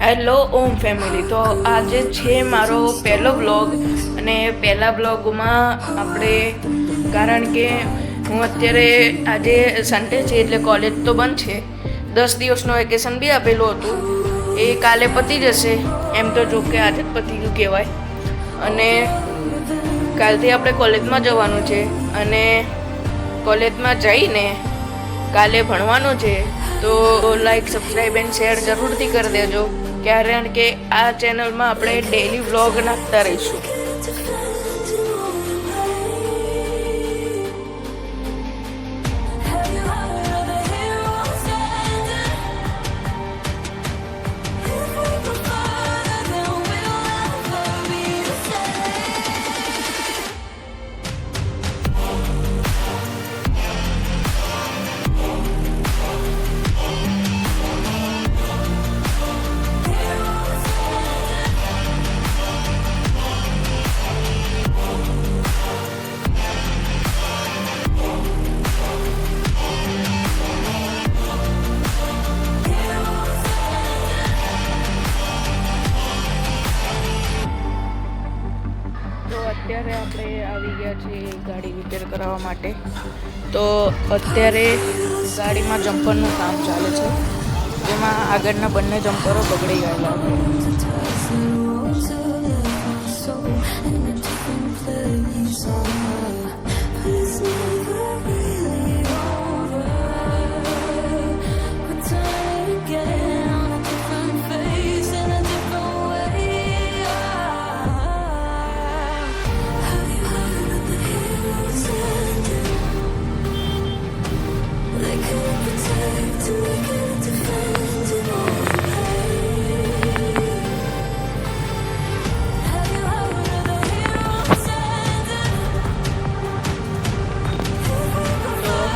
Hello ઓમ family. તો આજે છે મારો પહેલો બ્લોગ અને પહેલા બ્લોગમાં આપણે કારણ કે હું અત્યારે આજે સન્ડે છે એટલે કોલેજ તો બંધ છે. 10 દિવસનું વેકેશન બી આપેલું હતું, એ કાલે પતી જશે. એમ તો જો કે આજે જ પતી ગયું કહેવાય. અને કાલથી આપણે કોલેજમાં જવાનું છે અને કોલેજમાં જઈને કાલે ભણવાનું છે. તો લાઈક સબસ્ક્રાઈબ એન્ડ શેર જરૂરથી કરી દેજો, કારણ કે આ ચેનલમાં આપણે ડેલી વ્લોગ નાખતા રહીશું. અત્યારે આપણે આવી ગયા છીએ ગાડી રિપેર કરાવવા માટે. તો અત્યારે ગાડીમાં જમ્પરનું કામ ચાલે છે, જેમાં આગળના બંને જમ્પરો બગડી ગયેલા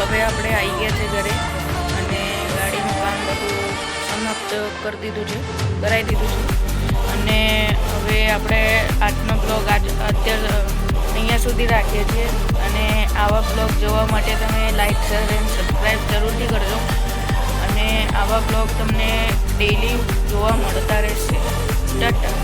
હવે આપણે આવી ગયા છે ઘરે અને ગાડીનું કામ બધું સમાપ્ત કરી દીધું છે, કરાવી દીધું છે. અને હવે આપણે આજનો બ્લોગ અત્યારે અહીંયા સુધી રાખીએ છીએ. અને આવા બ્લોગ જોવા માટે તમે લાઈક શેર એન્ડ સબસ્ક્રાઈબ જરૂરથી કરજો. અને આવા બ્લોગ તમને ડેઈલી જોવા મળતા રહેશે. ટાટા.